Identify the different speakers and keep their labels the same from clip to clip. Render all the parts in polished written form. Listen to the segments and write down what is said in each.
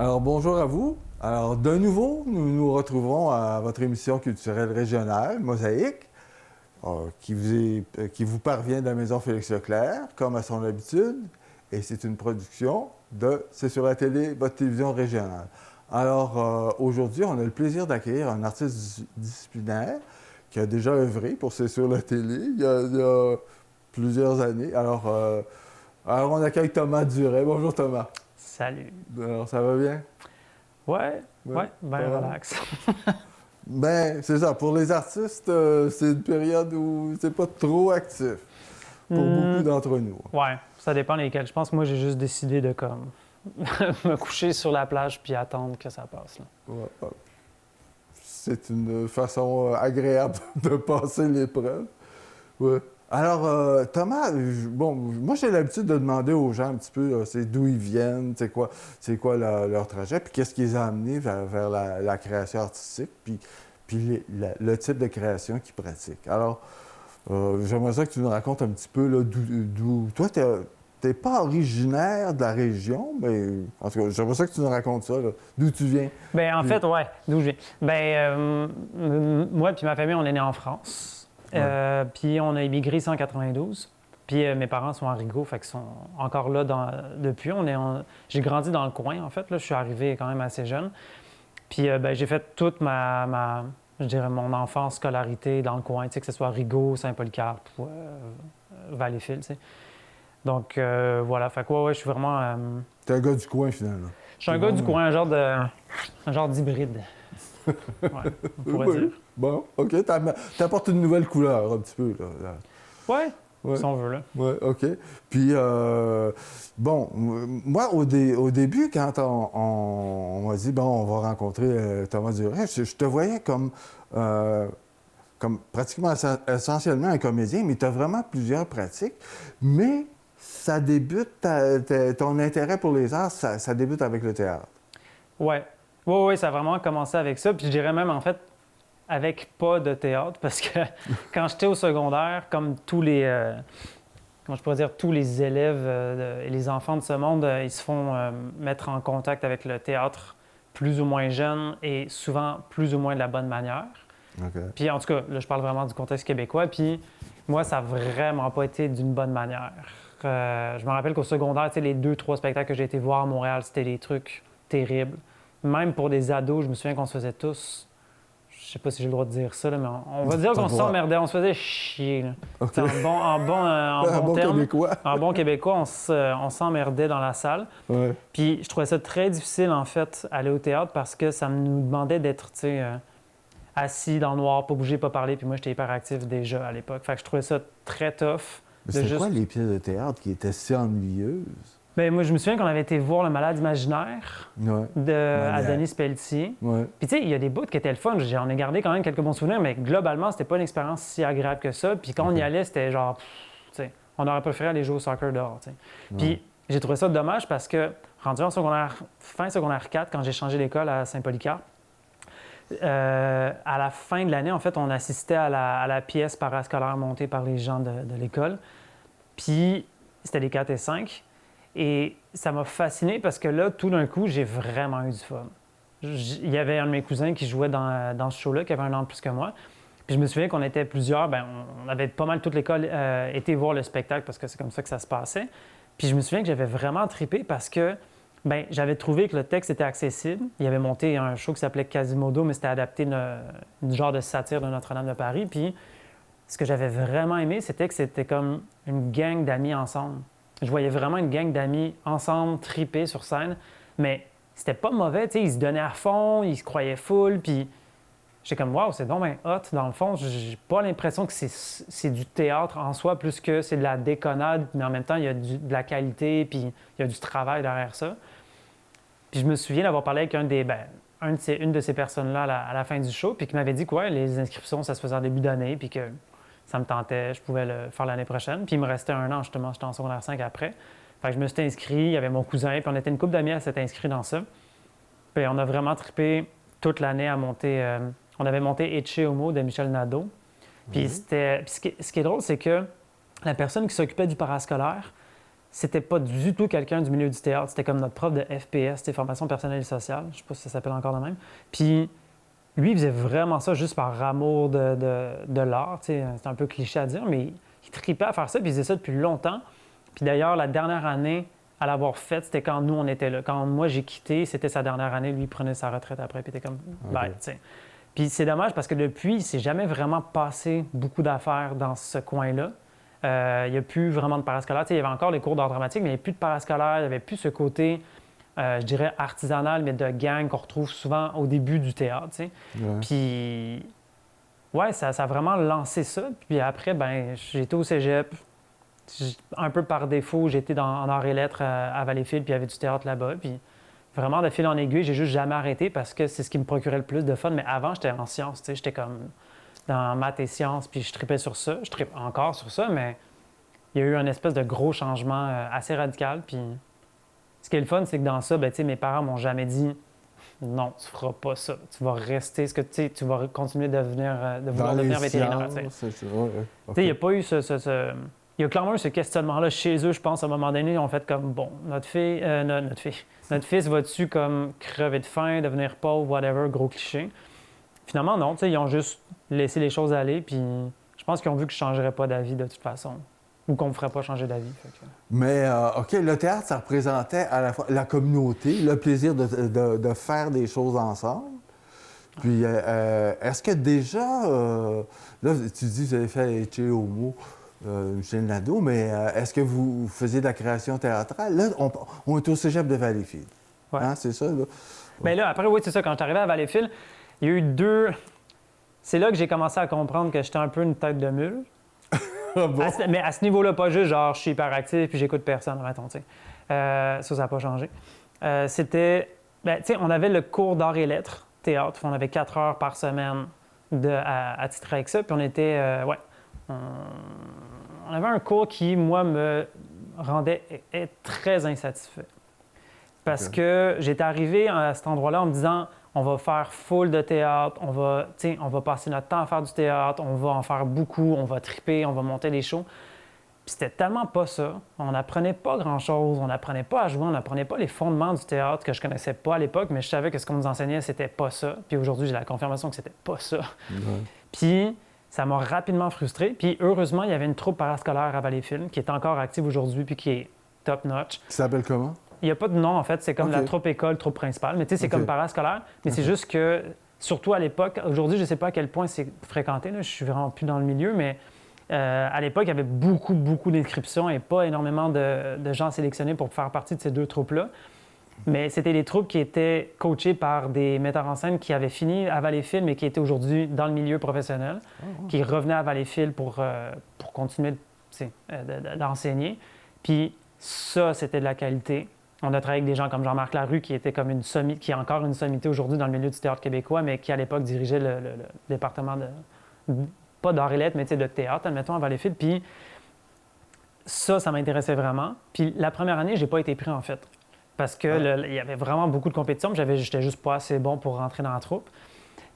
Speaker 1: Alors, bonjour à vous. Alors, de nouveau, nous nous retrouvons à votre émission culturelle régionale, Mosaïque, qui vous parvient de la Maison Félix Leclerc, comme à son habitude, et c'est une production de C'est sur la télé, votre télévision régionale. Alors, aujourd'hui, on a le plaisir d'accueillir un artiste disciplinaire qui a déjà œuvré pour C'est sur la télé il y a plusieurs années. Alors, on accueille Thomas Duret. Bonjour, Thomas.
Speaker 2: Salut.
Speaker 1: Alors, ça va bien?
Speaker 2: Ouais, ben relax.
Speaker 1: Ben, c'est ça. Pour les artistes, c'est une période où c'est pas trop actif pour beaucoup d'entre nous.
Speaker 2: Ouais, ça dépend lesquels. Je pense que moi, j'ai juste décidé de comme me coucher sur la plage puis attendre que ça passe. Là.
Speaker 1: Ouais. C'est une façon agréable de passer l'épreuve. Ouais. Alors, Thomas, moi j'ai l'habitude de demander aux gens un petit peu, c'est d'où ils viennent, c'est quoi leur trajet, puis qu'est-ce qui les a amenés vers la création artistique, puis le type de création qu'ils pratiquent. Alors, j'aimerais ça que tu nous racontes un petit peu là, d'où toi, t'es pas originaire de la région, mais en tout cas, j'aimerais ça que tu nous racontes ça, là, d'où tu viens.
Speaker 2: Ben en fait, ouais, d'où je viens. Ben, moi puis ma famille, on est nés en France. Puis on a immigré ici en 92. Puis mes parents sont à Rigaud, fait qu'ils sont encore là depuis. J'ai grandi dans le coin, en fait. Là, je suis arrivé quand même assez jeune. Puis j'ai fait toute je dirais, mon enfance, scolarité dans le coin, que ce soit Rigaud, Saint-Polycarpe ou Valleyfield, tu sais. Donc voilà, fait quoi, ouais, je suis vraiment...
Speaker 1: T'es un gars du coin, finalement.
Speaker 2: Je suis un gars du coin, un genre d'hybride. Ouais, on pourrait dire.
Speaker 1: Bon, OK. T'apportes une nouvelle couleur, un petit peu, là.
Speaker 2: Ouais, si on veut, là.
Speaker 1: Oui, OK. Puis, moi, au début, quand on m'a dit, bon, on va rencontrer Thomas Duret, je te voyais comme pratiquement essentiellement un comédien, mais tu as vraiment plusieurs pratiques. Mais ça débute, ton intérêt pour les arts, ça débute avec le théâtre.
Speaker 2: Oui, ça a vraiment commencé avec ça. Puis je dirais même, en fait, avec pas de théâtre, parce que quand j'étais au secondaire, comme tous les, comment je pourrais dire, tous les élèves et les enfants de ce monde, ils se font mettre en contact avec le théâtre plus ou moins jeune et souvent plus ou moins de la bonne manière.
Speaker 1: Okay.
Speaker 2: Puis en tout cas, là, je parle vraiment du contexte québécois. Puis moi, ça n'a vraiment pas été d'une bonne manière. Je me rappelle qu'au secondaire, tu sais, les 2-3 spectacles que j'ai été voir à Montréal, c'était des trucs terribles. Même pour des ados, je me souviens qu'on se faisait tous... Je sais pas si j'ai le droit de dire ça, là, mais on va dire qu'on s'emmerdait, on se faisait chier. Là. Okay. En bon terme,
Speaker 1: québécois.
Speaker 2: En bon québécois, on s'emmerdait dans la salle.
Speaker 1: Ouais.
Speaker 2: Puis je trouvais ça très difficile, en fait, aller au théâtre parce que ça nous demandait d'être, tu sais, assis dans le noir, pas bouger, pas parler. Puis moi, j'étais hyper actif déjà à l'époque. Fait que je trouvais ça très tough.
Speaker 1: C'est quoi les pièces de théâtre qui étaient si ennuyeuses?
Speaker 2: Bien, moi, je me souviens qu'on avait été voir Le Malade imaginaire à Denis Pelletier.
Speaker 1: Ouais.
Speaker 2: Puis, tu sais, il y a des bouts qui étaient le fun. J'en ai gardé quand même quelques bons souvenirs, mais globalement, c'était pas une expérience si agréable que ça. Puis, quand on y allait, c'était genre, tu sais, on aurait préféré aller jouer au soccer dehors, tu sais. Puis, j'ai trouvé ça dommage parce que, rendu en fin secondaire 4, quand j'ai changé d'école à Saint-Polycarpe, à la fin de l'année, en fait, on assistait à la pièce parascolaire montée par les gens de l'école. Puis, c'était les 4 et 5. Et ça m'a fasciné parce que là, tout d'un coup, j'ai vraiment eu du fun. Il y avait un de mes cousins qui jouait dans ce show-là, qui avait un an de plus que moi. Puis je me souviens qu'on était plusieurs, on avait pas mal toute l'école été voir le spectacle parce que c'est comme ça que ça se passait. Puis je me souviens que j'avais vraiment trippé parce que j'avais trouvé que le texte était accessible. Il avait monté un show qui s'appelait Quasimodo, mais c'était adapté une genre de satire de Notre-Dame de Paris. Puis ce que j'avais vraiment aimé, c'était que c'était comme une gang d'amis ensemble. Je voyais vraiment une gang d'amis ensemble, tripés sur scène, mais c'était pas mauvais, tu sais, ils se donnaient à fond, ils se croyaient full, puis j'étais comme « wow, c'est donc bien hot ». Dans le fond, j'ai pas l'impression que c'est du théâtre en soi, plus que c'est de la déconnade, mais en même temps, il y a de la qualité, puis il y a du travail derrière ça. Puis je me souviens d'avoir parlé avec une de ces personnes-là à la fin du show, puis qui m'avait dit que ouais, les inscriptions, ça se faisait en début d'année, puis que ça me tentait, je pouvais le faire l'année prochaine. Puis il me restait un an, justement, j'étais en secondaire 5 après. Fait que je me suis inscrit, il y avait mon cousin, puis on était une couple d'amis à s'être inscrits dans ça. Puis on a vraiment trippé toute l'année à monter... on avait monté Ecce Homo de Michel Nadeau. Puis ce qui est drôle, c'est que la personne qui s'occupait du parascolaire, c'était pas du tout quelqu'un du milieu du théâtre. C'était comme notre prof de FPS, c'était formation personnelle et sociale. Je sais pas si ça s'appelle encore de même. Puis lui, il faisait vraiment ça juste par amour de l'art. C'est un peu cliché à dire, mais il tripait à faire ça, puis il faisait ça depuis longtemps. Puis d'ailleurs, la dernière année à l'avoir faite, c'était quand nous, on était là. Quand moi, j'ai quitté, c'était sa dernière année. Lui, il prenait sa retraite après, puis il était comme bye, tu sais. Puis c'est dommage parce que depuis, il s'est jamais vraiment passé beaucoup d'affaires dans ce coin-là. Il n'y a plus vraiment de parascolaire. Il y avait encore les cours d'art dramatique, mais il n'y avait plus de parascolaire. Il n'y avait plus ce côté, je dirais, artisanal, mais de gang qu'on retrouve souvent au début du théâtre. Ouais. Puis, ouais, ça a vraiment lancé ça. Puis après, ben, j'étais au cégep. Un peu par défaut, j'étais en arts et lettres à Valleyfield, puis il y avait du théâtre là-bas. Puis vraiment, de fil en aiguille, j'ai juste jamais arrêté parce que c'est ce qui me procurait le plus de fun. Mais avant, j'étais en sciences, j'étais comme dans maths et sciences, puis je tripais sur ça. Je trippe encore sur ça, mais il y a eu un espèce de gros changement assez radical. Puis ce qui est le fun, c'est que dans ça, ben, mes parents m'ont jamais dit « Non, tu feras pas ça. Tu vas rester, tu vas continuer de vouloir devenir vétérinaire. » Il n'y a pas eu Il y a clairement eu ce questionnement-là chez eux, je pense, à un moment donné. Ils ont fait comme, bon, notre fils va-tu comme crever de faim, devenir pauvre, whatever, gros cliché. Finalement, non, ils ont juste laissé les choses aller, puis je pense qu'ils ont vu que je ne changerais pas d'avis de toute façon, ou qu'on ne me ferait pas changer d'avis.
Speaker 1: Mais, OK, le théâtre, ça représentait à la fois la communauté, le plaisir de faire des choses ensemble. Puis, est-ce que déjà, là, tu dis que vous avez fait Ecce Homo, Michel Nadeau, mais est-ce que vous faisiez de la création théâtrale? Là, on est au cégep de Valleyfield.
Speaker 2: Ouais.
Speaker 1: Hein, c'est ça, là?
Speaker 2: Bien là, après, oui, c'est ça. Quand je suis arrivé à Valleyfield, il y a eu deux... C'est là que j'ai commencé à comprendre que j'étais un peu une tête de mule.
Speaker 1: Ah bon?
Speaker 2: Mais à ce niveau-là, pas juste genre je suis hyperactif puis j'écoute personne, mettons, tu sais. Ça n'a pas changé. C'était... Ben, tu sais, on avait le cours d'art et lettres, théâtre. On avait 4 heures par semaine à titrer avec ça. Puis on était... On avait un cours qui, moi, me rendait très insatisfait. Parce que j'étais arrivé à cet endroit-là en me disant on va faire full de théâtre, on va passer notre temps à faire du théâtre, on va en faire beaucoup, on va triper, on va monter les shows. Puis c'était tellement pas ça. On n'apprenait pas grand-chose, on n'apprenait pas à jouer, on n'apprenait pas les fondements du théâtre que je connaissais pas à l'époque, mais je savais que ce qu'on nous enseignait, c'était pas ça. Puis aujourd'hui, j'ai la confirmation que c'était pas ça. Puis ça m'a rapidement frustré. Puis heureusement, il y avait une troupe parascolaire à Valleyfield qui est encore active aujourd'hui puis qui est top-notch.
Speaker 1: Qui s'appelle comment?
Speaker 2: Il n'y a pas de nom, en fait. C'est comme la troupe école, troupe principale. Mais tu sais, c'est comme parascolaire. Mais c'est juste que, surtout à l'époque, aujourd'hui, je ne sais pas à quel point c'est fréquenté. Là, je suis vraiment plus dans le milieu, mais à l'époque, il y avait beaucoup, beaucoup d'inscriptions et pas énormément de gens sélectionnés pour faire partie de ces deux troupes-là. Mais c'était des troupes qui étaient coachées par des metteurs en scène qui avaient fini à Valleyfield, mais qui étaient aujourd'hui dans le milieu professionnel, qui revenaient à Valleyfield pour continuer d'enseigner. Puis ça, c'était de la qualité. On a travaillé avec des gens comme Jean-Marc Larue, qui était comme qui est encore une sommité aujourd'hui dans le milieu du théâtre québécois, mais qui, à l'époque, dirigeait le département pas d'art et lettres, mais de théâtre, admettons, à Valleyfield. Puis ça m'intéressait vraiment. Puis la première année, j'ai pas été pris, en fait. Parce qu'il y avait vraiment beaucoup de compétitions. J'étais juste pas assez bon pour rentrer dans la troupe.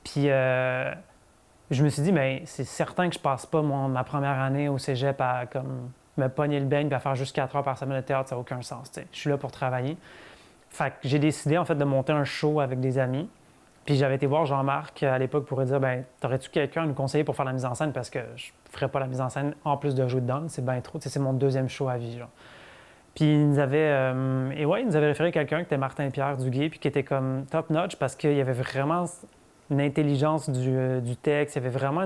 Speaker 2: Puis je me suis dit, bien, c'est certain que je passe pas ma première année au cégep à comme, me pogner le beigne et à faire juste 4 heures par semaine de théâtre. Ça n'a aucun sens. T'sais. Je suis là pour travailler. Fait que j'ai décidé, en fait, de monter un show avec des amis. Puis j'avais été voir Jean-Marc à l'époque pour lui dire, bien, t'aurais-tu quelqu'un à nous conseiller pour faire la mise en scène? Parce que je ferais pas la mise en scène en plus de jouer dedans. C'est bien trop. T'sais, c'est mon deuxième show à vie, genre. Puis il nous avait référé quelqu'un qui était Martin-Pierre Duguay, puis qui était comme top-notch parce qu'il y avait vraiment une intelligence du texte, il y avait vraiment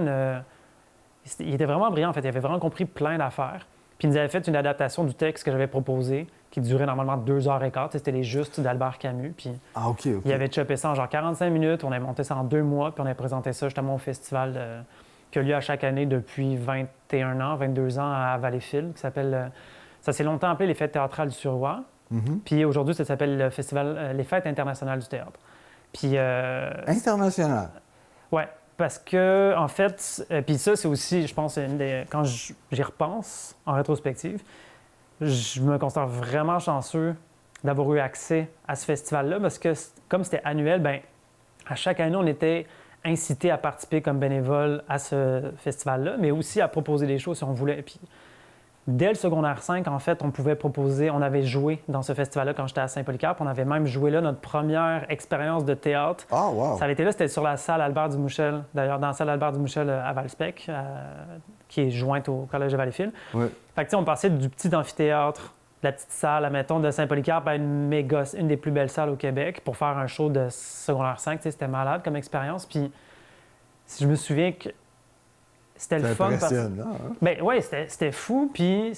Speaker 2: il était vraiment brillant, en fait, il avait vraiment compris plein d'affaires. Puis il nous avait fait une adaptation du texte que j'avais proposé, qui durait normalement 2h15, c'était Les Justes d'Albert Camus, puis il avait chopé ça en genre 45 minutes, on avait monté ça en 2 mois, puis on avait présenté ça justement au festival qui a lieu à chaque année depuis 21 ans, 22 ans à Valleyfield, qui s'appelle... Ça s'est longtemps appelé les Fêtes théâtrales du Suroît. Puis aujourd'hui, ça s'appelle le festival Les Fêtes internationales du théâtre. Puis...
Speaker 1: International?
Speaker 2: Oui, parce que, en fait... puis ça, c'est aussi, je pense, quand j'y repense, en rétrospective, je me considère vraiment chanceux d'avoir eu accès à ce festival-là parce que, comme c'était annuel, bien, à chaque année, on était incité à participer comme bénévole à ce festival-là, mais aussi à proposer des choses si on voulait. Puis, dès le secondaire 5, en fait, on avait joué dans ce festival-là quand j'étais à Saint-Polycarpe. On avait même joué là notre première expérience de théâtre.
Speaker 1: Ah, wow!
Speaker 2: Ça avait été là, c'était sur la salle Albert Dumouchel, d'ailleurs, dans la salle Albert Dumouchel à Valspec, qui est jointe au Collège de Valleyfield.
Speaker 1: Ouais.
Speaker 2: Fait que, tu sais, on passait du petit amphithéâtre, de la petite salle, admettons, de Saint-Polycarpe à une des plus belles salles au Québec pour faire un show de secondaire 5. Tu sais, c'était malade comme expérience. Puis, je me souviens que c'était le fun.
Speaker 1: Impressionnant, hein?
Speaker 2: Ben oui, c'était fou. Puis,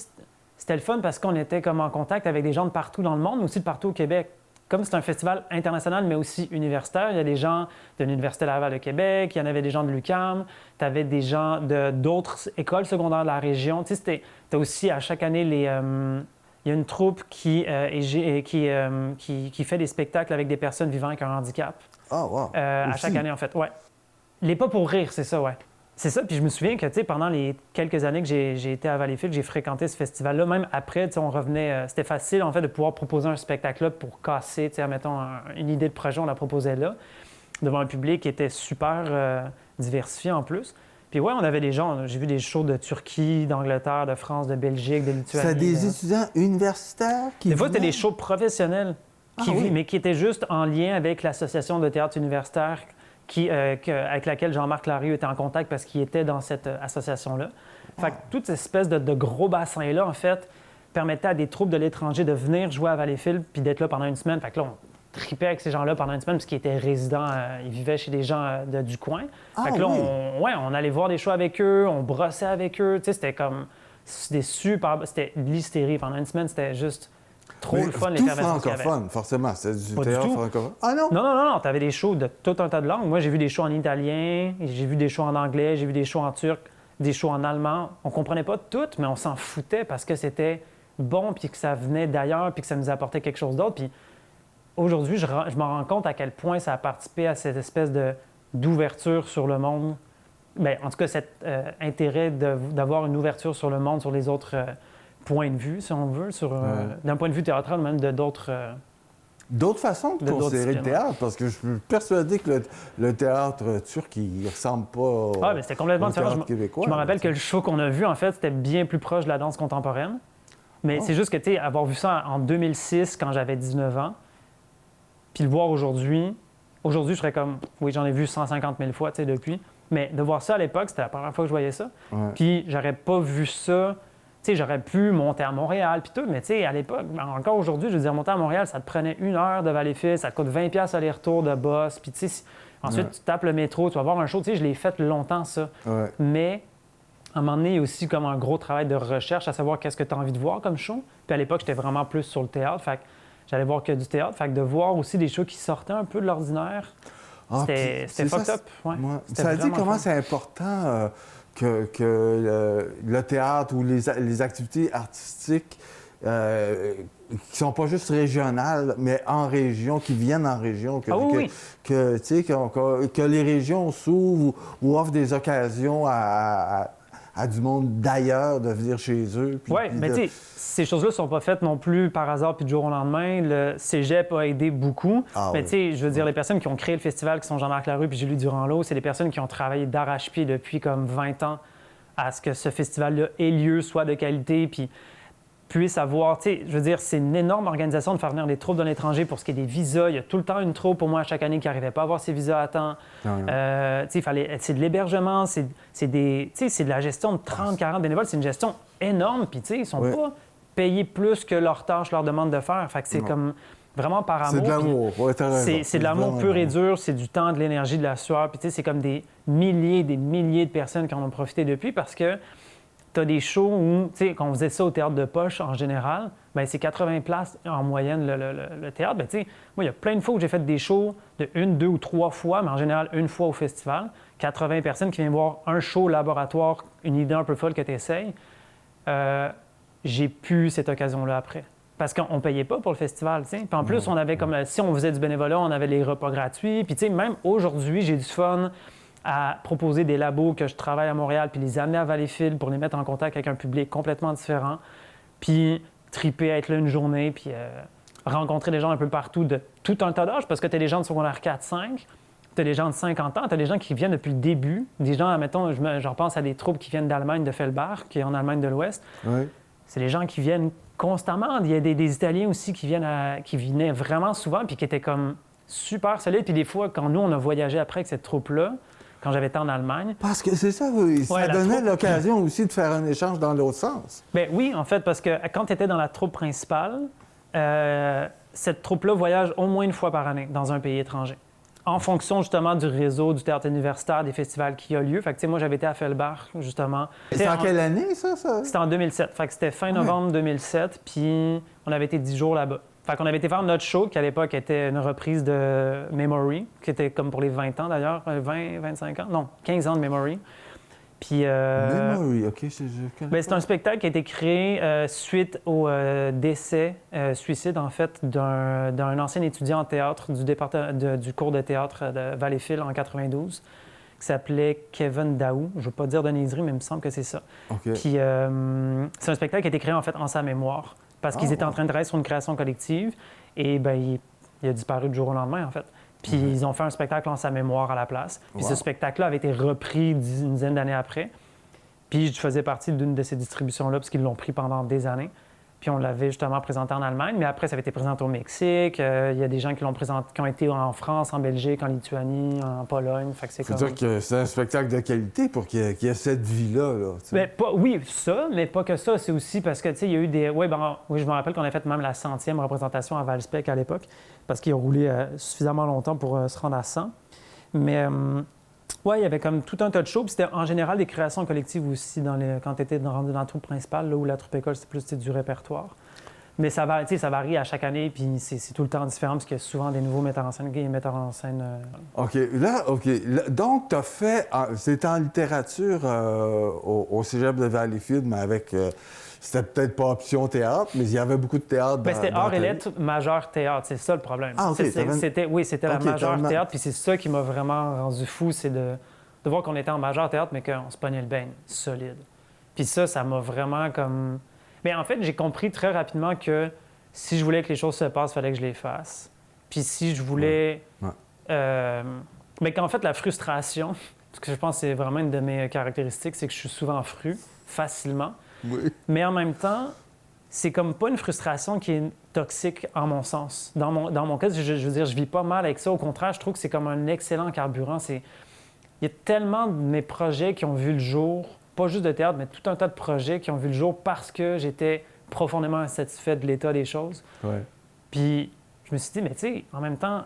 Speaker 2: c'était le fun parce qu'on était comme en contact avec des gens de partout dans le monde, mais aussi de partout au Québec. Comme c'est un festival international, mais aussi universitaire, il y a des gens de l'Université Laval de Québec, il y en avait des gens de l'UQAM, tu avais des gens d'autres écoles secondaires de la région. Tu sais, tu as aussi à chaque année il y a une troupe qui fait des spectacles avec des personnes vivant avec un handicap.
Speaker 1: Ah, wow!
Speaker 2: À chaque année, en fait, ouais. Les pas pour rire, c'est ça, ouais. C'est ça, puis je me souviens que, tu sais, pendant les quelques années que j'ai été à Valleyfield, j'ai fréquenté ce festival-là. Même après, tu sais, on revenait... c'était facile, en fait, de pouvoir proposer un spectacle-là pour casser, tu sais, mettons, une idée de projet, on la proposait là, devant un public qui était super diversifié en plus. Puis ouais, on avait des gens, j'ai vu des shows de Turquie, d'Angleterre, de France, de Belgique, de Lituanie.
Speaker 1: C'est des étudiants universitaires qui
Speaker 2: Des fois,
Speaker 1: venaient?
Speaker 2: c'était des shows professionnels, mais qui étaient juste en lien avec l'Association de théâtre universitaire avec laquelle Jean-Marc Larieux était en contact parce qu'il était dans cette association-là. Fait que toute cette espèce de gros bassin-là, en fait, permettait à des troupes de l'étranger de venir jouer à Valleyfield puis d'être là pendant une semaine. Fait que là, on tripait avec ces gens-là pendant une semaine parce qu'ils étaient résidents, ils vivaient chez des gens du coin. Fait que là, on allait voir des shows avec eux, on brossait avec eux. Tu sais, c'était comme... C'était l'hystérie. Pendant une semaine, c'était juste... trop le fun,
Speaker 1: tout francophone, forcément. C'est du théâtre francophone. Ah non?
Speaker 2: Non. Tu avais des shows de tout un tas de langues. Moi, j'ai vu des shows en italien, j'ai vu des shows en anglais, j'ai vu des shows en turc, des shows en allemand. On comprenait pas tout, mais on s'en foutait parce que c'était bon, puis que ça venait d'ailleurs, puis que ça nous apportait quelque chose d'autre. Puis aujourd'hui, je me rends compte à quel point ça a participé à cette espèce d'ouverture sur le monde. Bien, en tout cas, cet intérêt d'avoir une ouverture sur le monde, sur les autres... point de vue, si on veut, d'un point de vue théâtral, même de d'autres...
Speaker 1: D'autres façons de considérer le théâtre, parce que je suis persuadé que le théâtre turc, il ressemble pas
Speaker 2: mais c'était complètement différent.
Speaker 1: québécois.
Speaker 2: Je me rappelle que le show qu'on a vu, en fait, c'était bien plus proche de la danse contemporaine. Mais c'est juste que, tu sais, avoir vu ça en 2006, quand j'avais 19 ans, puis le voir aujourd'hui, je serais comme... Oui, j'en ai vu 150 000 fois, tu sais, depuis. Mais de voir ça à l'époque, c'était la première fois que je voyais ça.
Speaker 1: Ouais.
Speaker 2: Puis j'aurais pas vu ça... Tu sais, j'aurais pu monter à Montréal, puis tout, mais tu sais, à l'époque, encore aujourd'hui, je veux dire, monter à Montréal, ça te prenait 1 heure de Valleyfield, ça te coûte 20$ aller-retour de Boss, puis tu sais, ensuite, tu tapes le métro, tu vas voir un show, tu sais, je l'ai fait longtemps, ça.
Speaker 1: Ouais.
Speaker 2: Mais, à un moment donné, il y a aussi comme un gros travail de recherche à savoir qu'est-ce que tu as envie de voir comme show. Puis à l'époque, j'étais vraiment plus sur le théâtre, fait que j'allais voir que du théâtre, fait que de voir aussi des shows qui sortaient un peu de l'ordinaire, c'était fucked up. Ouais.
Speaker 1: Ça dit comment c'est important... que le théâtre ou les activités artistiques qui sont pas juste régionales, mais en région, qui viennent en région, que les régions s'ouvrent ou offrent des occasions à du monde d'ailleurs de venir chez eux.
Speaker 2: Oui, mais tu sais, ces choses-là ne sont pas faites non plus par hasard puis du jour au lendemain. Le cégep a aidé beaucoup. Mais tu sais, je veux dire, les personnes qui ont créé le festival, qui sont Jean-Marc Larue puis Julie Durand-Lot, c'est des personnes qui ont travaillé d'arrache-pied depuis comme 20 ans à ce que ce festival-là ait lieu, soit de qualité, puis puisse avoir, tu sais, je veux dire, c'est une énorme organisation de faire venir des troupes de l'étranger pour ce qui est des visas. Il y a tout le temps une troupe, pour moi, à chaque année, qui n'arrivait pas à avoir ses visas à temps. C'est de l'hébergement, c'est de la gestion de 30-40 bénévoles. C'est une gestion énorme, puis tu sais, ils sont pas payés plus que leur tâche leur demande de faire. Fait que c'est comme vraiment par amour.
Speaker 1: C'est de l'amour,
Speaker 2: c'est de l'amour pur et dur, c'est du temps, de l'énergie, de la sueur. Puis tu sais, c'est comme des milliers de personnes qui en ont profité depuis parce que tu as des shows où, tu sais, quand on faisait ça au théâtre de poche en général, bien, c'est 80 places en moyenne le théâtre. Bien, tu sais, moi, il y a plein de fois où j'ai fait des shows de 1, 2 ou 3 fois, mais en général, 1 fois au festival. 80 personnes qui viennent voir un show laboratoire, une idée un peu folle que tu essayes. J'ai plus cette occasion-là après. Parce qu'on ne payait pas pour le festival, tu sais. Puis en plus, on avait comme... Si on faisait du bénévolat, on avait les repas gratuits. Puis tu sais, même aujourd'hui, j'ai du fun à proposer des labos que je travaille à Montréal, puis les amener à Valleyfield pour les mettre en contact avec un public complètement différent, puis triper à être là une journée, puis rencontrer des gens un peu partout de tout un tas d'âges, parce que tu as des gens de secondaire 4-5, tu as des gens de 50 ans, tu as des gens qui viennent depuis le début, des gens, admettons, je repense à des troupes qui viennent d'Allemagne, de Fellbach, qui est en Allemagne de l'Ouest.
Speaker 1: Oui.
Speaker 2: c'est les gens qui viennent constamment. Il y a des Italiens aussi qui venaient vraiment souvent puis qui étaient comme super solides. Puis des fois, quand nous, on a voyagé après avec cette troupe-là, quand j'avais été en Allemagne...
Speaker 1: Parce que c'est ça, oui, ça donnait l'occasion aussi de faire un échange dans l'autre sens.
Speaker 2: Bien oui, en fait, parce que quand tu étais dans la troupe principale, cette troupe-là voyage au moins une fois par année dans un pays étranger, en fonction justement du réseau du théâtre universitaire, des festivals qui ont lieu. Fait que, moi, j'avais été à Fellbach, justement.
Speaker 1: C'était en quelle année, ça?
Speaker 2: C'était en 2007. Fait que c'était fin novembre 2007, puis on avait été 10 jours là-bas. Fait qu'on avait été faire notre show, qui à l'époque était une reprise de Memory, qui était comme pour les 20 ans d'ailleurs, 20, 25 ans, non, 15 ans de Memory. Puis,
Speaker 1: Memory, OK, je connais
Speaker 2: bien, c'est un spectacle qui a été créé suite au décès, suicide en fait, d'un ancien étudiant en théâtre du cours de théâtre de Valleyfield en 92, qui s'appelait Kevin Daou. Je ne veux pas dire de niaiserie, mais il me semble que c'est ça.
Speaker 1: OK.
Speaker 2: Puis c'est un spectacle qui a été créé en fait en sa mémoire, parce qu'ils étaient en train de travailler sur une création collective, et bien, il a disparu du jour au lendemain en fait. Puis ils ont fait un spectacle en sa mémoire à la place. Puis ce spectacle-là avait été repris une dizaine d'années après. Puis je faisais partie d'une de ces distributions-là, parce qu'ils l'ont pris pendant des années. Puis on l'avait justement présenté en Allemagne, mais après, ça avait été présenté au Mexique. Il y a des gens qui l'ont présenté, qui ont été en France, en Belgique, en Lituanie, en Pologne. Fait que c'est
Speaker 1: Faut dire que c'est un spectacle de qualité pour qu'il y ait cette vie-là. Là,
Speaker 2: bien, oui, ça, mais pas que ça. C'est aussi parce que, tu sais, il y a eu des... Oui, je me rappelle qu'on a fait même la 100e représentation à Valspec à l'époque, parce qu'il a roulé suffisamment longtemps pour se rendre à 100. Mais... oui, il y avait comme tout un tas de shows. Puis c'était en général des créations collectives aussi quand tu étais rendu dans la troupe principale, là où la troupe école, c'est plus du répertoire. Mais ça varie à chaque année, puis c'est tout le temps différent, parce qu'il y a souvent des nouveaux metteurs en scène.
Speaker 1: OK. Donc, tu as fait... C'était en littérature au Cégep de Valleyfield, mais avec... C'était peut-être pas option théâtre, mais il y avait beaucoup de théâtre dans
Speaker 2: c'était art et lettres, majeur théâtre. C'est ça le problème.
Speaker 1: Ah, OK.
Speaker 2: C'était la majeure théâtre, puis c'est ça qui m'a vraiment rendu fou, c'est de voir qu'on était en majeur théâtre, mais qu'on se pognait le bain solide. Puis ça m'a vraiment comme... Mais en fait, j'ai compris très rapidement que si je voulais que les choses se passent, il fallait que je les fasse. Puis si je voulais... Mais qu'en fait, la frustration, parce que je pense que c'est vraiment une de mes caractéristiques, c'est que je suis souvent facilement.
Speaker 1: Oui.
Speaker 2: Mais en même temps, c'est comme pas une frustration qui est toxique en mon sens. Dans mon cas, je veux dire, je vis pas mal avec ça. Au contraire, je trouve que c'est comme un excellent carburant. Il y a tellement de mes projets qui ont vu le jour, pas juste de théâtre, mais tout un tas de projets qui ont vu le jour parce que j'étais profondément insatisfait de l'état des choses.
Speaker 1: Ouais.
Speaker 2: Puis je me suis dit, mais tu sais, en même temps,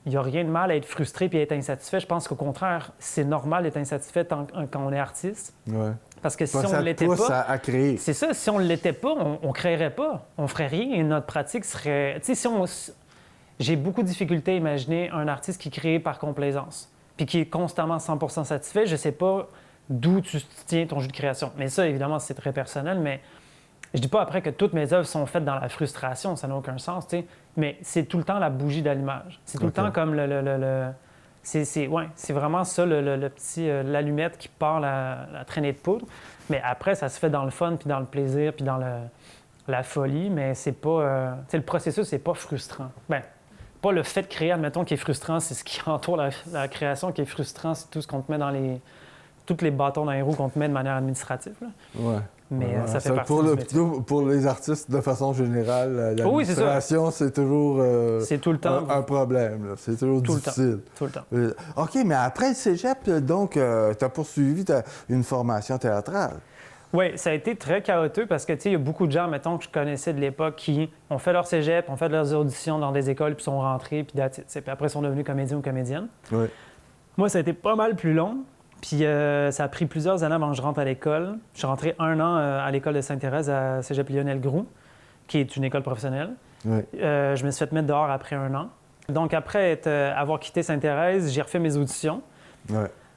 Speaker 2: il n'y a rien de mal à être frustré puis à être insatisfait. Je pense qu'au contraire, c'est normal d'être insatisfait quand on est artiste.
Speaker 1: Ouais.
Speaker 2: Parce que si on ne l'était pas...
Speaker 1: à créer.
Speaker 2: C'est ça, si on ne l'était pas, on ne créerait pas. On ne ferait rien et notre pratique serait... Tu sais, j'ai beaucoup de difficultés à imaginer un artiste qui crée par complaisance puis qui est constamment 100% satisfait. Je ne sais pas d'où tu tiens ton jeu de création. Mais ça, évidemment, c'est très personnel, mais je dis pas après que toutes mes œuvres sont faites dans la frustration. Ça n'a aucun sens, tu sais. Mais c'est tout le temps la bougie d'allumage. C'est tout le temps comme c'est vraiment ça, le petit... l'allumette qui part la traînée de poudre. Mais après, ça se fait dans le fun, puis dans le plaisir, puis dans la folie. Mais c'est pas... tu sais, le processus, c'est pas frustrant. Bien, pas le fait de créer, admettons, qui est frustrant. C'est ce qui entoure la création qui est frustrant. C'est tout ce qu'on te met dans tous les bâtons dans les roues qu'on te met de manière administrative. Là.
Speaker 1: Ouais.
Speaker 2: Mais ça fait partie du métier.
Speaker 1: Pour les artistes, de façon générale, l'administration, c'est toujours
Speaker 2: c'est tout le temps,
Speaker 1: un problème. Là. C'est toujours difficile.
Speaker 2: Tout le temps.
Speaker 1: OK, mais après le cégep, donc, tu as poursuivi une formation théâtrale.
Speaker 2: Oui, ça a été très chaotique parce que, tu sais, il y a beaucoup de gens, mettons, que je connaissais de l'époque qui ont fait leur cégep, ont fait leurs auditions dans des écoles, puis sont rentrés, puis après, sont devenus comédiens ou comédiennes.
Speaker 1: Oui.
Speaker 2: Moi, ça a été pas mal plus long. Puis ça a pris plusieurs années avant que je rentre à l'école. Je suis rentré 1 an à l'école de Sainte-Thérèse à Cégep Lionel Groulx, qui est une école professionnelle.
Speaker 1: Oui.
Speaker 2: Je me suis fait mettre dehors après 1 an. Donc après avoir quitté Sainte-Thérèse, j'ai refait mes auditions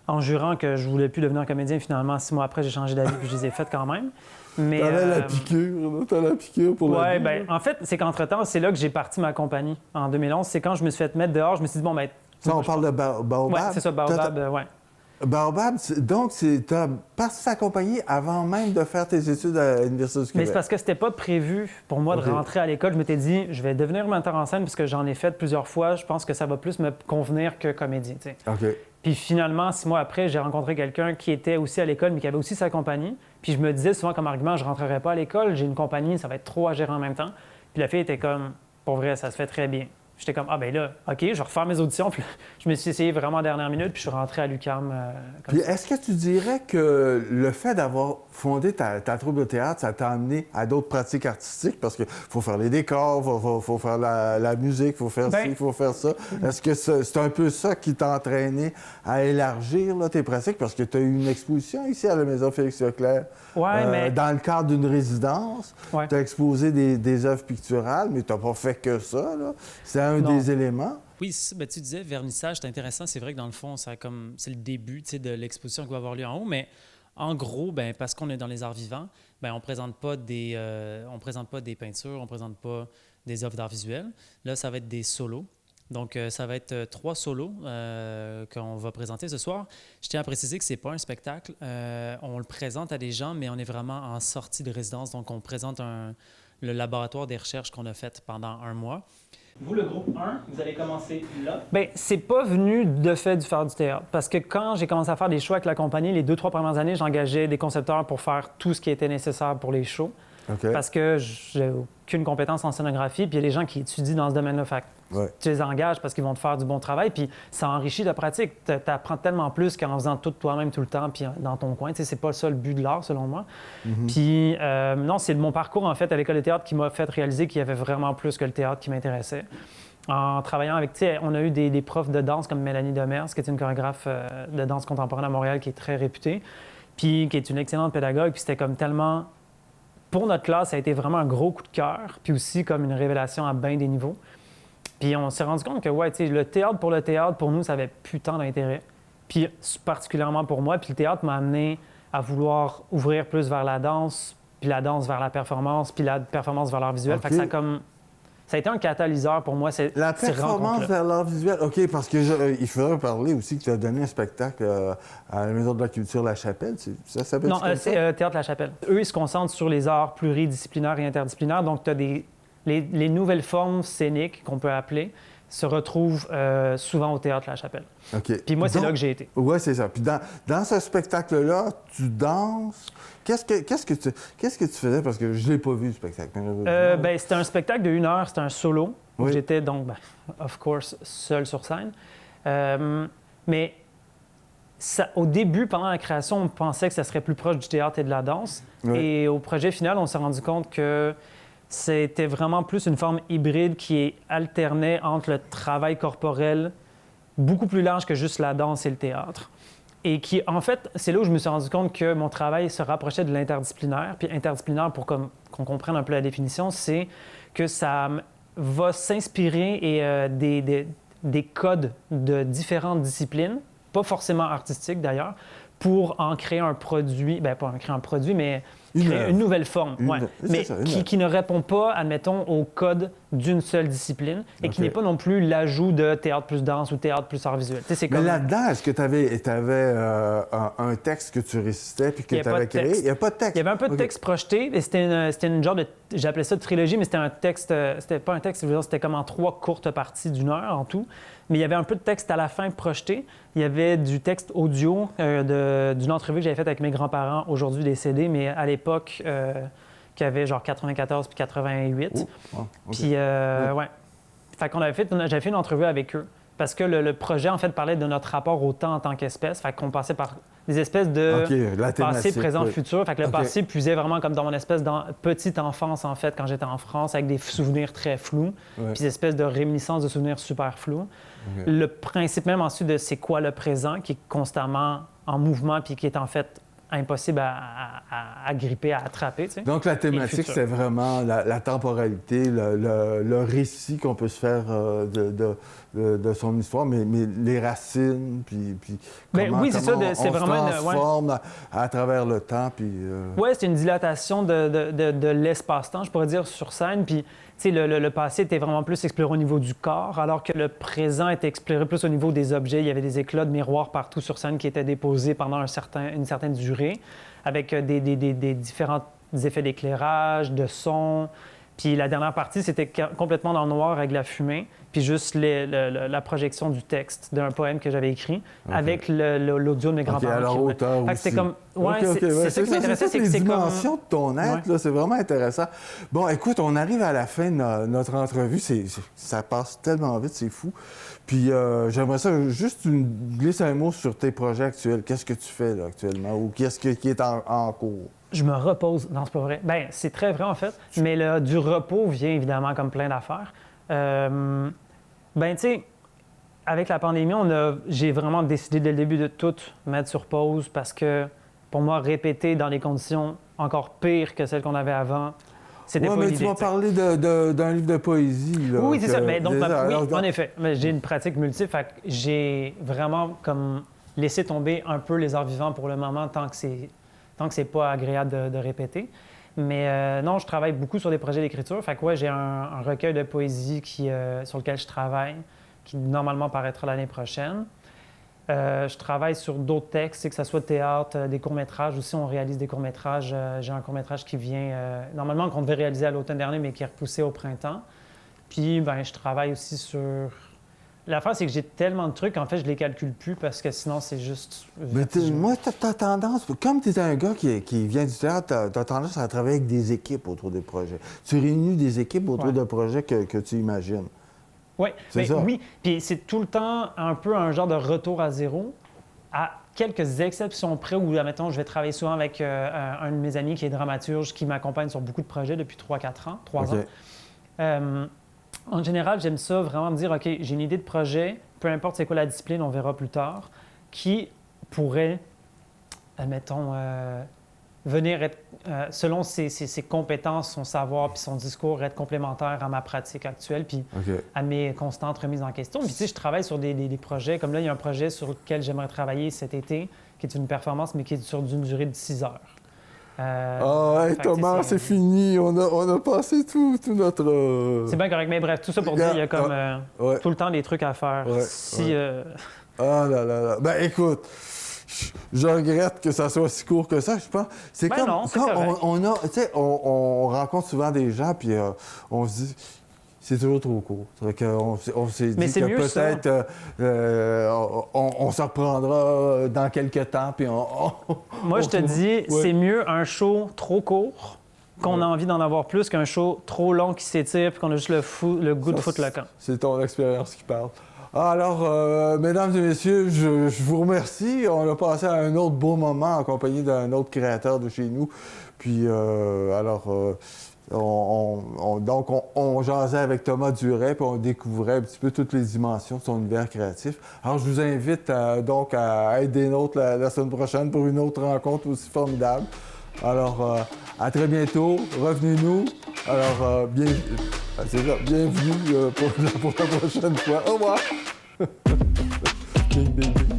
Speaker 2: en jurant que je voulais plus devenir comédien. Finalement, 6 mois après, j'ai changé d'avis puis je les ai faites quand même. Mais
Speaker 1: t'avais la piqûre, t'as la piqûre pour la vie.
Speaker 2: Ben, en fait, c'est qu'entre-temps, c'est là que j'ai parti ma compagnie en 2011. C'est quand je me suis fait mettre dehors, je me suis dit, bon, ben...
Speaker 1: Ça, on parle de Baobab?
Speaker 2: Oui, c'est ça, Baobab, oui.
Speaker 1: Baobab, donc, tu as parti sa compagnie avant même de faire tes études à l'Université du Québec.
Speaker 2: Mais c'est parce que c'était pas prévu pour moi de rentrer à l'école. Je m'étais dit, je vais devenir metteur en scène parce que j'en ai fait plusieurs fois. Je pense que ça va plus me convenir que comédien, tu sais.
Speaker 1: OK.
Speaker 2: Puis finalement, 6 mois après, j'ai rencontré quelqu'un qui était aussi à l'école, mais qui avait aussi sa compagnie. Puis je me disais souvent comme argument, je ne rentrerai pas à l'école, j'ai une compagnie, ça va être trop à gérer en même temps. Puis la fille était comme, pour vrai, ça se fait très bien. J'étais comme, ah ben là, OK, je vais refaire mes auditions. Puis là, je me suis essayé vraiment en dernière minute, puis je suis rentré à l'UQAM.
Speaker 1: Puis est-ce que tu dirais que le fait d'avoir fondé ta troupe de théâtre, ça t'a amené à d'autres pratiques artistiques? Parce qu'il faut faire les décors, faut faire la musique, il faut faire ci, il faut faire ça. Est-ce que c'est un peu ça qui t'a entraîné à élargir là, tes pratiques? Parce que tu as eu une exposition ici à la Maison Félix-Leclerc.
Speaker 3: mais...
Speaker 1: Dans le cadre d'une résidence, tu as exposé des œuvres picturales, mais tu n'as pas fait que ça. C'est un des éléments.
Speaker 3: Oui, ben, tu disais, vernissage, c'est intéressant. C'est vrai que dans le fond, c'est le début de l'exposition qui va avoir lieu en haut, mais en gros, ben, parce qu'on est dans les arts vivants, ben, on ne présente pas des peintures, on ne présente pas des œuvres d'art visuel. Là, ça va être des solos. Donc, ça va être 3 solos qu'on va présenter ce soir. Je tiens à préciser que ce n'est pas un spectacle. On le présente à des gens, mais on est vraiment en sortie de résidence. Donc, on présente le laboratoire des recherches qu'on a fait pendant 1 mois. Vous, le groupe 1, vous allez commencer là?
Speaker 2: Bien, c'est pas venu de fait du faire du théâtre. Parce que quand j'ai commencé à faire des shows avec la compagnie, les 2-3 premières années, j'engageais des concepteurs pour faire tout ce qui était nécessaire pour les shows.
Speaker 1: Okay.
Speaker 2: Parce que j'ai aucune compétence en scénographie, puis il y a des gens qui étudient dans ce domaine-là. Fait que tu les engages parce qu'ils vont te faire du bon travail, puis ça enrichit ta pratique. Tu apprends tellement plus qu'en faisant tout toi-même tout le temps, puis dans ton coin. Tu sais, c'est pas ça le but de l'art, selon moi. Puis non, c'est mon parcours, en fait, à l'école de théâtre qui m'a fait réaliser qu'il y avait vraiment plus que le théâtre qui m'intéressait. En travaillant avec, tu sais, on a eu des profs de danse comme Mélanie Demers, qui est une chorégraphe de danse contemporaine à Montréal qui est très réputée, puis qui est une excellente pédagogue, puis c'était comme tellement... Pour notre classe, ça a été vraiment un gros coup de cœur, puis aussi comme une révélation à bien des niveaux. Puis on s'est rendu compte que, ouais, tu sais, le théâtre, pour nous, ça avait plus tant d'intérêt. Puis particulièrement pour moi, puis le théâtre m'a amené à vouloir ouvrir plus vers la danse, puis la danse vers la performance, puis la performance vers l'art visuel. Fait que ça a été un catalyseur pour moi.
Speaker 1: La performance vers l'art visuel, OK, parce que il faudrait parler aussi que tu as donné un spectacle à la Maison de la Culture La Chapelle. Ça s'appelle
Speaker 2: Non, c'est Théâtre La Chapelle. Eux, ils se concentrent sur les arts pluridisciplinaires et interdisciplinaires. Donc, tu as les nouvelles formes scéniques qu'on peut appeler se retrouvent souvent au Théâtre La Chapelle.
Speaker 1: OK.
Speaker 2: Puis moi, c'est là que j'ai été.
Speaker 1: Oui, c'est ça. Puis dans ce spectacle-là, tu danses. Qu'est-ce que tu faisais? Parce que je ne l'ai pas vu, le spectacle.
Speaker 2: Ben, c'était un spectacle de 1 heure. C'était un solo. Où j'étais donc, of course, seul sur scène. Mais au début, pendant la création, on pensait que ça serait plus proche du théâtre et de la danse. Et au projet final, on s'est rendu compte que c'était vraiment plus une forme hybride qui alternait entre le travail corporel beaucoup plus large que juste la danse et le théâtre. Et qui, en fait, c'est là où je me suis rendu compte que mon travail se rapprochait de l'interdisciplinaire. Puis interdisciplinaire, pour qu'on comprenne un peu la définition, c'est que ça va s'inspirer des codes de différentes disciplines, pas forcément artistiques d'ailleurs, pour en créer un produit, bien pas en créer un produit, mais créer une nouvelle forme, mais qui ne répond pas, admettons, au code d'une seule discipline et qui n'est pas non plus l'ajout de théâtre plus danse ou théâtre plus art visuel.
Speaker 1: Mais là-dedans, est-ce que tu avais un texte que tu récitais puis que tu avais créé? Il n'y a pas de texte.
Speaker 2: Il y avait un peu de texte projeté et c'était une genre de... J'appelais ça de trilogie, mais c'était un texte... C'était pas un texte, je veux dire, c'était comme en 3 courtes parties d'1 heure en tout. Mais il y avait un peu de texte à la fin projeté. Il y avait du texte audio d'une entrevue que j'avais faite avec mes grands-parents, aujourd'hui décédés, mais à l'époque, qui avait genre 94 puis 88. Puis, ouais. Fait qu'on j'avais fait une entrevue avec eux. Parce que le projet, en fait, parlait de notre rapport au temps en tant qu'espèce. Fait qu'on passait par des espèces de passé, présent, futur. Fait que le passé puisait vraiment comme dans mon espèce de petite enfance, en fait, quand j'étais en France, avec des souvenirs très flous. Puis des espèces de réminiscences de souvenirs super flous. Le principe même ensuite de c'est quoi le présent, qui est constamment en mouvement puis qui est en fait impossible à gripper, à attraper. Tu sais.
Speaker 1: Donc, la thématique, c'est vraiment la temporalité, le récit qu'on peut se faire de son histoire, mais les racines, puis comment,
Speaker 2: oui, c'est ça, c'est
Speaker 1: vraiment se transforme à travers le temps.
Speaker 2: Oui, c'est une dilatation de l'espace-temps, je pourrais dire, sur scène. Puis, tu sais, le passé était vraiment plus exploré au niveau du corps, alors que le présent était exploré plus au niveau des objets. Il y avait des éclats de miroirs partout sur scène qui étaient déposés pendant une certaine durée, avec des différents effets d'éclairage, de son. Puis la dernière partie, c'était complètement dans le noir avec la fumée, puis juste la projection du texte d'un poème que j'avais écrit avec l'audio de mes grands-parents.
Speaker 1: À leur hauteur aussi.
Speaker 2: C'était comme... Ouais,
Speaker 1: c'est
Speaker 2: ça qui m'intéressait, c'est que c'est comme...
Speaker 1: les dimensions de ton être, là, c'est vraiment intéressant. Bon, écoute, on arrive à la fin de notre entrevue. Ça passe tellement vite, c'est fou. Puis j'aimerais ça, juste tu glisses un mot sur tes projets actuels. Qu'est-ce que tu fais là, actuellement ou qu'est-ce qui est en cours?
Speaker 2: Je me repose. Non, c'est pas vrai. Bien, c'est très vrai, en fait. Mais du repos vient évidemment comme plein d'affaires. Ben, tu sais, avec la pandémie, j'ai vraiment décidé dès le début de tout mettre sur pause parce que, pour moi, répéter dans des conditions encore pires que celles qu'on avait avant, c'était pas une idée.
Speaker 1: Tu m'as parlé d'un livre de poésie. Là,
Speaker 2: oui, c'est ça. Mais donc, en effet. Mais j'ai une pratique multiple. Fait que j'ai vraiment comme laissé tomber un peu les arts vivants pour le moment tant que c'est pas agréable de répéter. Mais non, je travaille beaucoup sur des projets d'écriture. Fait que j'ai un recueil de poésie sur lequel je travaille, qui normalement paraîtra l'année prochaine. Je travaille sur d'autres textes, que ce soit théâtre, des courts-métrages. Aussi, on réalise des courts-métrages. J'ai un court-métrage qui vient, normalement, qu'on devait réaliser à l'automne dernier, mais qui est repoussé au printemps. Puis, je travaille aussi sur... L'affaire, c'est que j'ai tellement de trucs, en fait, je les calcule plus parce que sinon, c'est juste...
Speaker 1: Mais moi, t'as tendance, comme tu es un gars qui vient du théâtre, t'as tendance à travailler avec des équipes autour des projets. Tu réunis des équipes autour de projets que tu imagines.
Speaker 2: Oui,
Speaker 1: c'est ça.
Speaker 2: Oui. Puis c'est tout le temps un peu un genre de retour à zéro, à quelques exceptions près où, admettons, je vais travailler souvent avec un de mes amis qui est dramaturge, qui m'accompagne sur beaucoup de projets depuis 3-4 ans, 3 ans. En général, j'aime ça vraiment me dire, OK, j'ai une idée de projet, peu importe c'est quoi la discipline, on verra plus tard, qui pourrait, admettons, venir être, selon ses compétences, son savoir puis son discours, être complémentaire à ma pratique actuelle puis à mes constantes remises en question. Puis tu sais, je travaille sur des projets, comme là, il y a un projet sur lequel j'aimerais travailler cet été, qui est une performance, mais qui est sur une durée de 6 heures.
Speaker 1: Thomas, c'est fini. On a passé tout notre...
Speaker 2: C'est bien correct, mais bref, tout ça pour dire qu'il y a comme tout le temps des trucs à faire.
Speaker 1: Ah là là là. Ben écoute, je regrette que ça soit si court que ça, je pense. C'est comme
Speaker 2: non, c'est
Speaker 1: on rencontre souvent des gens, puis on se dit... C'est toujours trop court. On s'est dit que peut-être on se reprendra dans quelques temps. Puis
Speaker 2: Moi, je te dis, c'est mieux un show trop court qu'on a envie d'en avoir plus qu'un show trop long qui s'étire puis qu'on a juste le goût de foutre le camp.
Speaker 1: C'est ton expérience qui parle. Alors, mesdames et messieurs, je vous remercie. On a passé à un autre beau moment en compagnie d'un autre créateur de chez nous. Puis, on jasait avec Thomas Duret, puis on découvrait un petit peu toutes les dimensions de son univers créatif. Alors, je vous invite donc à être des nôtres la semaine prochaine pour une autre rencontre aussi formidable. Alors, à très bientôt. Revenez-nous. Alors, bienvenue pour la prochaine fois. Au revoir. Bing, bing, bing.